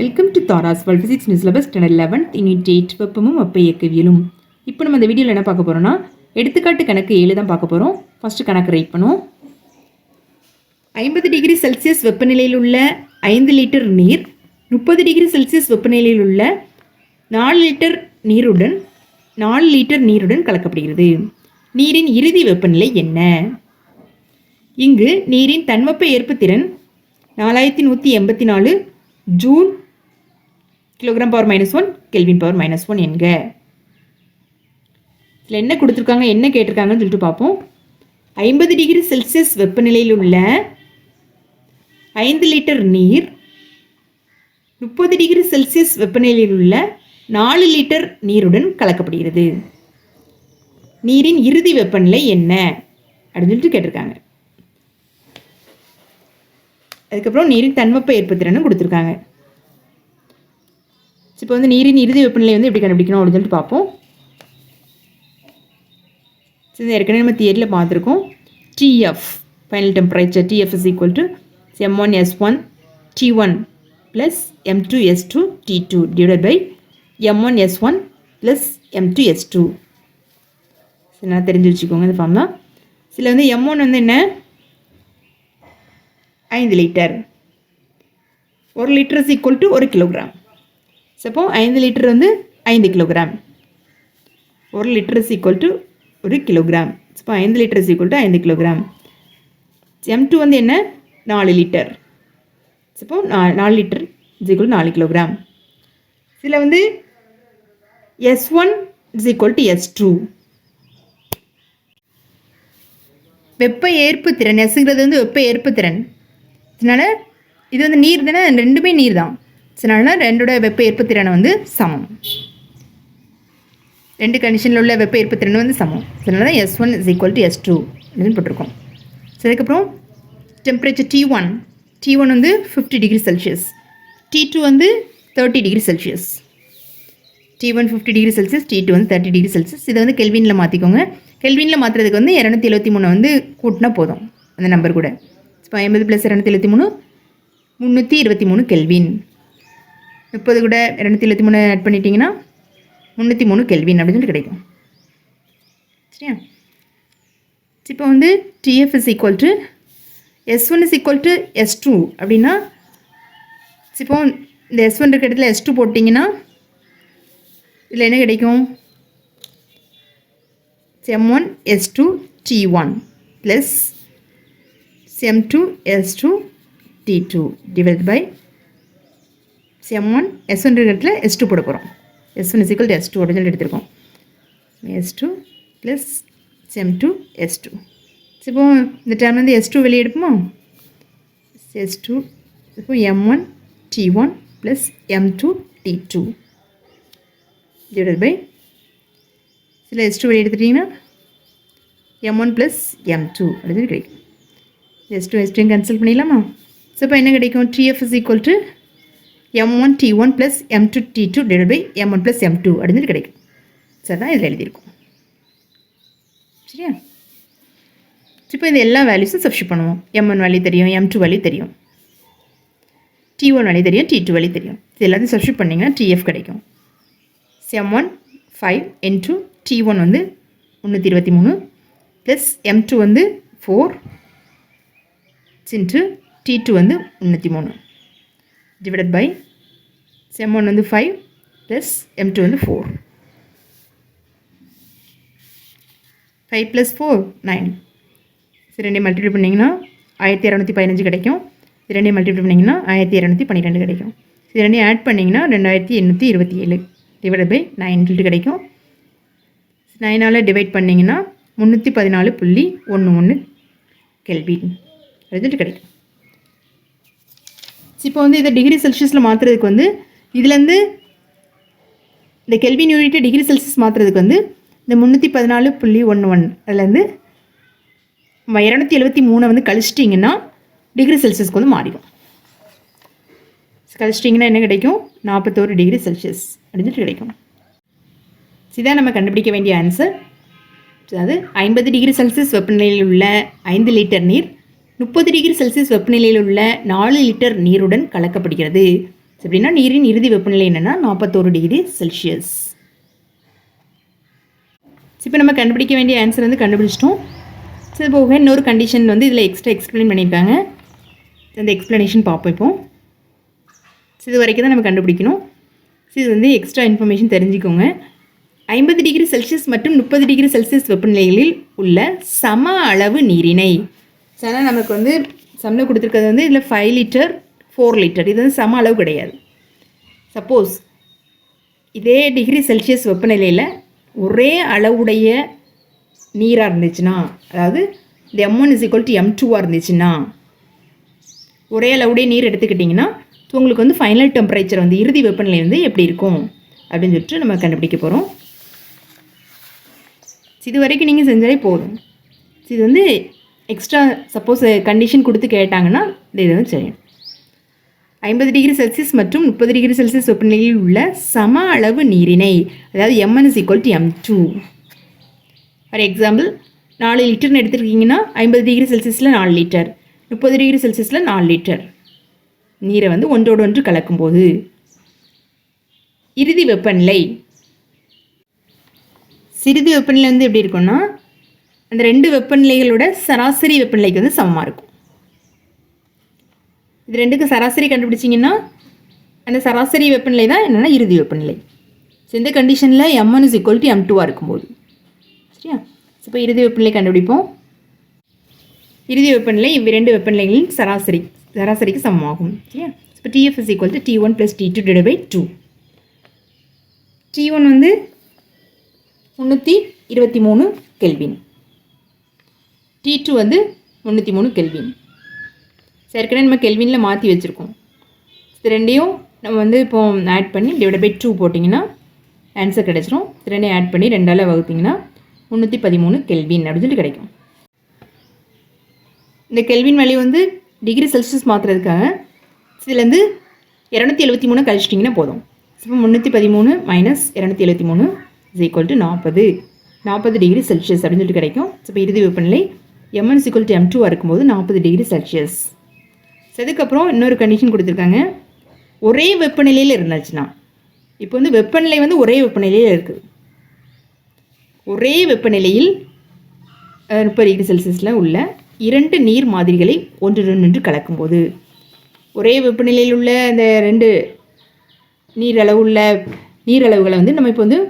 Welcome to Tara's world physics new syllabus standard 11th unit 8 வெப்பமும் வெப்ப இயக்கவியலும். இப்போ நம்ம இந்த வீடியோவில் என்ன பார்க்க போகிறோம்னா எடுத்துக்காட்டு கணக்கு 7 தான் பார்க்க போகிறோம். ஃபஸ்ட்டு கணக்கு ரைட் பண்ணுவோம். 50 டிகிரி செல்சியஸ் வெப்பநிலையில் உள்ள 5 லிட்டர் நீர் 30 டிகிரி செல்சியஸ் வெப்பநிலையில் உள்ள 4 லிட்டர் நீருடன் கலக்கப்படுகிறது. நீரின் இறுதி வெப்பநிலை என்ன? இங்கு நீரின் தன்வெப்ப ஏற்புத்திறன் 4184 joule kilogram power -1 kelvin power -1 என்க. இதில் என்ன கொடுத்துருக்காங்க, என்ன கேட்டிருக்காங்கன்னு சொல்லிட்டு பார்ப்போம். 50 டிகிரி செல்சியஸ் வெப்பநிலையில் உள்ள 5 லிட்டர் நீர் 30 டிகிரி செல்சியஸ் வெப்பநிலையில் உள்ள 4 லிட்டர் நீருடன் கலக்கப்படுகிறது. நீரின் இறுதி வெப்பநிலை என்ன அப்படின்னு சொல்லிட்டு கேட்டிருக்காங்க. அதுக்கப்புறம் நீரின் தன்வெப்ப ஏற்புத்திறனும் கொடுத்துருக்காங்க. இப்போ வந்து நீரின் இறுதி வெப்பநிலை வந்து எப்படி கண்டுபிடிக்கணும் அப்படின்னு சொல்லிட்டு பார்ப்போம். சரி, ஏற்கனவே நம்ம தியரியில் பார்த்துருக்கோம். TF final temperature TF is equal to M1S1 T1 plus M2S2 T2 divided by M1S1 plus M2S2. சரி, நான் தெரிஞ்சு வச்சுக்கோங்க இந்த ஃபார்ம் தான். இதில் வந்து M1 வந்து என்ன, 5 litre. 1 litre is equal to 1 kilogram. அப்போ 5 லிட்டர் வந்து 5 kilogram. 1 litre is equal to 1 kilogram. இப்போ 5 litre is equal to 5 kilogram. M2 வந்து என்ன, 4 லிட்டர். இப்போ 4 லிட்டர் இஸ் ஈக்குவல் 4 கிலோகிராம். இதில் வந்து S1 is equal to S2. வெப்ப ஏற்பு திறன் எஸ்ங்கிறது வந்து வெப்ப ஏற்பு திறன். இதனால் இது வந்து நீர் தானே, ரெண்டுமே நீர் தான். அதனால ரெண்டோட வெப்ப ஏற்புத்திறனை வந்து சமம். ரெண்டு கண்டிஷனில் உள்ள வெப்ப ஏற்புத்திறன் வந்து சமம். அதனால தான் S1 is equal to S2 அப்படின்னு போட்டிருக்கோம். சரி, அதுக்கப்புறம் டெம்பரேச்சர் T1 வந்து 50 டிகிரி செல்சியஸ், T2 வந்து 30 degree Celsius. T1 50 degree Celsius, T2 வந்து 30 டிகிரி செல்சியஸ். இதை வந்து கெல்வினில் மாற்றிக்கோங்க. கெல்வினில் மாற்றுறதுக்கு வந்து 273 வந்து கூட்டினா போதும் அந்த நம்பர் கூட. இப்போ 50 + 273 323 கெல்வின். 30 கூட 273 ஆட் பண்ணிட்டீங்கன்னா 303 கெல்வின் அப்படின்னு சொல்லி கிடைக்கும். சரியா? இப்போ வந்து TF is equal to S1 is equal to S2 அப்படின்னா, இப்போ இந்த S1 இருக்க இடத்துல S2 போட்டிங்கன்னா இதில் என்ன கிடைக்கும், M1S2 T1 plus M2S2 T2 divide by M1 S1 இடத்துல S2 போட போகிறோம். S1 is equal to S2 அப்படின்னு சொல்லி எடுத்துருக்கோம். S2 plus M2 S2. இப்போ இந்த டைம் வந்து S2 வெளியே எடுப்போமா, S2 இப்போ M1 T1 plus M2 T2 divide by இதில் S2 வெளியே எடுத்துட்டிங்கன்னா M1 ப்ளஸ் M2 அப்படின்னு கிடைக்கும். S2 கேன்சல் பண்ணிடலாமா? ஸோ இப்போ என்ன கிடைக்கும், TF is equal to M1 T1 plus M2 T2 divide by M1 plus M2 அப்படின்னு கிடைக்கும். சரி தான் இதில் எழுதியிருக்கும். சரியா? இப்போ இந்த எல்லா வேல்யூஸும் சப்ஸ்டிட்யூட் பண்ணுவோம். M1 வேல்யூ தெரியும், M2 வேல்யூ தெரியும், T1 வேல்யூ தெரியும், T2 வேல்யூ தெரியும். இது எல்லாத்தையும் சப்ஸ்டிட்யூட் பண்ணிங்கன்னா TF கிடைக்கும். M1 5 into T1 வந்து 323 ப்ளஸ் M2 வந்து 4 into T2 வந்து 303 டிவைடட் பை M1 வந்து 5 ப்ளஸ் M2 வந்து 4. 5 + 4 9. இது ரெண்டையும் மல்டிப்ளை பண்ணிங்கன்னா 1615 கிடைக்கும். இது ரெண்டையும் மல்டிப்ளை பண்ணிங்கன்னா 1212 கிடைக்கும். இது ரெண்டையும் ஆட் பண்ணிங்கன்னா 2827 டிவைடட் பை 9 கிடைக்கும். 9ஆல் டிவைட் பண்ணிங்கன்னா 314.11 கெல்வின் ரிசல்ட் கிடைக்கும். இப்போ வந்து இதை டிகிரி செல்சியஸில் மாற்றுறதுக்கு வந்து இதுலேருந்து இந்த கெல்வின் யூனிட்டை டிகிரி செல்சியஸ் மாற்றுறதுக்கு வந்து இந்த 314.11 அதுலேருந்து 273 வந்து கழிச்சிட்டிங்கன்னா டிகிரி செல்சியஸ்க்கு வந்து மாறிடும். கழிச்சிட்டிங்கன்னா என்ன கிடைக்கும், 41 டிகிரி செல்சியஸ் அப்படின்னு கிடைக்கும். இதுதான் நம்ம கண்டுபிடிக்க வேண்டிய ஆன்சர். அதாவது 50 டிகிரி செல்சியஸ் வெப்பநிலையில் உள்ள 5 லிட்டர் நீர் 30 டிகிரி செல்சியஸ் வெப்பநிலையில் உள்ள 4 லிட்டர் நீருடன் கலக்கப்படுகிறது. அப்படின்னா நீரின் இறுதி வெப்பநிலை என்னென்னா 41 டிகிரி செல்சியஸ். இப்போ நம்ம கண்டுபிடிக்க வேண்டிய ஆன்சர் வந்து கண்டுபிடிச்சிட்டோம். ஸோ இது போக இன்னொரு கண்டிஷன் வந்து இதில் எக்ஸ்ட்ரா எக்ஸ்பிளைன் பண்ணியிருக்காங்க. அந்த எக்ஸ்ப்ளனேஷன் பார்ப்போம். இப்போ இது வரைக்கும் தான் நம்ம கண்டுபிடிக்கணும். இது வந்து எக்ஸ்ட்ரா இன்ஃபர்மேஷன் தெரிஞ்சுக்கோங்க. 50 டிகிரி செல்சியஸ் மற்றும் 30 டிகிரி செல்சியஸ் வெப்பநிலைகளில் உள்ள சம அளவு நீரினை, ஆனால் நமக்கு வந்து சம்மில் கொடுத்துருக்கிறது வந்து இதில் 5 லிட்டர் 4 லிட்டர், இது வந்து சம அளவு கிடையாது. சப்போஸ் இதே டிகிரி செல்சியஸ் வெப்பநிலையில் ஒரே அளவுடைய நீராக இருந்துச்சுன்னா, அதாவது இந்த M1 = M2 இருந்துச்சுன்னா, ஒரே அளவுடைய நீர் எடுத்துக்கிட்டிங்கன்னா உங்களுக்கு வந்து ஃபைனல் டெம்பரேச்சர் வந்து இறுதி வெப்பநிலை வந்து எப்படி இருக்கும் அப்படின்னு சொல்லிட்டு நம்ம கண்டுபிடிக்க போகிறோம். இது வரைக்கும் நீங்கள் செஞ்சாலே போதும். இது வந்து எக்ஸ்ட்ரா சப்போஸ் கண்டிஷன் கொடுத்து கேட்டாங்கன்னா இது வந்து செய்யணும். 50 டிகிரி செல்சியஸ் மற்றும் 30 டிகிரி செல்சியஸ் வெப்பநிலையில் உள்ள சம அளவு நீரினை, அதாவது M1 = M2. For example 4 லிட்டர்னு எடுத்துருக்கீங்கன்னா 50 degree செல்சியஸில் 4 லிட்டர், 30 டிகிரி செல்சியஸில் 4 லிட்டர் நீரை வந்து ஒன்றோடு ஒன்று கலக்கும்போது இறுதி வெப்பநிலை, சிறிது வெப்பநிலை வந்து எப்படி இருக்கும்னா அந்த ரெண்டு வெப்பநிலைகளோட சராசரி வெப்பநிலைக்கு வந்து சமமாக இருக்கும். இது ரெண்டுக்கு சராசரி கண்டுபிடிச்சிங்கன்னா அந்த சராசரி வெப்பநிலை தான் என்னென்னா இறுதி வெப்பநிலை. ஸோ இந்த கண்டிஷனில் M1 = M2 இருக்கும்போது, சரியா? இப்போ இறுதி வெப்பநிலை கண்டுபிடிப்போம். இறுதி வெப்பநிலை இவ்விரண்டு வெப்பநிலைகளின் சராசரிக்கு சமமாகும், சரியா? இப்போ TF = T1 + T2 / 2. T1 வந்து 323 கெல்வின், T2 வந்து 303 கெல்வின். ஏற்கனவே நம்ம கெல்வினில் மாற்றி வச்சுருக்கோம். இது ரெண்டையும் நம்ம வந்து இப்போ ஆட் பண்ணி /2 போட்டிங்கன்னா ஆன்சர் கிடைச்சிரும். இது ரெண்டையும் ஆட் பண்ணி 2ஆல் வகுத்திங்கன்னா 313 கெல்வின் அப்படின்னு சொல்லி கிடைக்கும். இந்த கெல்வின் வேல்யூ வந்து டிகிரி செல்சியஸ் மாற்றுறதுக்காக இதுலேருந்து 273 கழிச்சிட்டிங்கன்னா போதும். இப்போ 313 - 273 = 40 டிகிரி செல்சியஸ் அப்படின்னு சொல்லிட்டு கிடைக்கும். இப்போ இறுதி வெப்பநிலை M1 = M2 இருக்கும்போது 40 டிகிரி செல்சியஸ். அதுக்கப்புறம் இன்னொரு கண்டிஷன் கொடுத்துருக்காங்க, ஒரே வெப்பநிலையில் இருந்துச்சுன்னா. இப்போ வந்து வெப்பநிலை வந்து ஒரே வெப்பநிலையில் இருக்குது. ஒரே வெப்பநிலையில் 30 டிகிரி செல்சியஸில் உள்ள 2 நீர் மாதிரிகளை ஒன்றுடன் கலக்கும்போது, ஒரே வெப்பநிலையில் உள்ள அந்த 2 நீரளவுகளை வந்து நம்ம இப்போ வந்து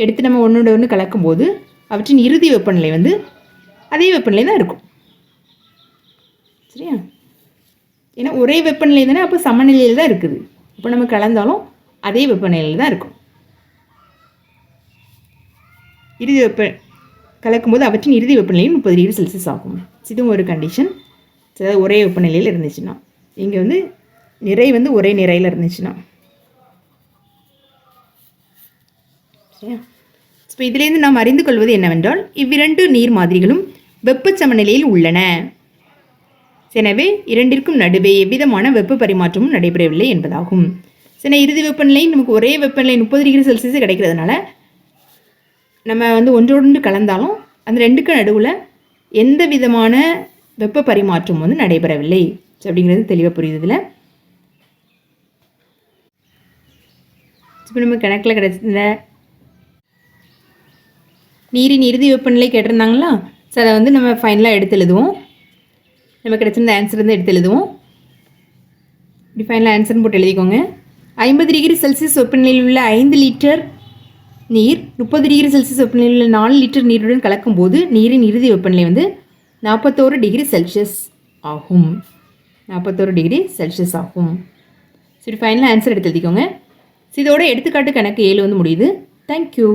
எடுத்து நம்ம ஒன்றோட ஒன்று கலக்கும்போது அவற்றின் இறுதி வெப்பநிலை வந்து அதே வெப்பநிலை தான் இருக்கும், சரியா? ஏன்னா ஒரே வெப்பநிலை தானே, அப்போ சமநிலையில் தான் இருக்குது. இப்போ நம்ம கலந்தாலும் அதே வெப்பநிலையில் தான் இருக்கும். இறுதி கலக்கும்போது அவற்றின் இறுதி வெப்பநிலையும் 30 டிகிரி செல்சியஸ் ஆகும். இதுவும் ஒரு கண்டிஷன். அதாவது ஒரே வெப்பநிலையில் இருந்துச்சுன்னா, இங்கே வந்து நிறை வந்து ஒரே நிறையில் இருந்துச்சுன்னா, சரியா? இப்போ இதிலேருந்து நாம் அறிந்து கொள்வது என்னவென்றால் இவ்விரண்டு நீர் மாதிரிகளும் வெப்ப சமநிலையில் உள்ளன. எனவே இரண்டிற்கும் நடுவே எவ்விதமான வெப்ப பரிமாற்றமும் நடைபெறவில்லை என்பதாகும். சரி, இறுதி வெப்பநிலை நமக்கு ஒரே வெப்பநிலை 30 டிகிரி செல்சியஸ் கிடைக்கிறதுனால நம்ம வந்து ஒன்றோடு கலந்தாலும் அந்த ரெண்டுக்கு நடுவில் எந்த விதமான வெப்ப பரிமாற்றம் வந்து நடைபெறவில்லை அப்படிங்கிறது தெளிவாக புரியுது. இதில் இப்போ நம்ம கணக்கில் கிடைச்ச நீரின் இறுதி வெப்பநிலை கேட்டிருந்தாங்களா? ஸோ அதை வந்து நம்ம ஃபைனலாக எடுத்து எழுதுவோம். நம்ம கிடைச்சிருந்த ஆன்சர் வந்து எடுத்து எழுதுவோம். இப்படி ஃபைனலாக ஆன்சர்னு போட்டு எழுதிக்கோங்க. 50 டிகிரி செல்சியஸ் வெப்பநிலையில் உள்ள 5 லிட்டர் நீர் 30 டிகிரி செல்சியஸ் வெப்பநிலையில் உள்ள 4 லிட்டர் நீருடன் கலக்கும்போது நீரின் இறுதி வெப்பநிலை வந்து 41 டிகிரி செல்சியஸ் ஆகும். 41 டிகிரி செல்சியஸ் ஆகும். சரி, ஃபைனலாக ஆன்சர் எடுத்து எழுதிக்கோங்க. இதோட எடுத்துக்காட்டு கணக்கு 7 வந்து முடியுது. தேங்க்யூ.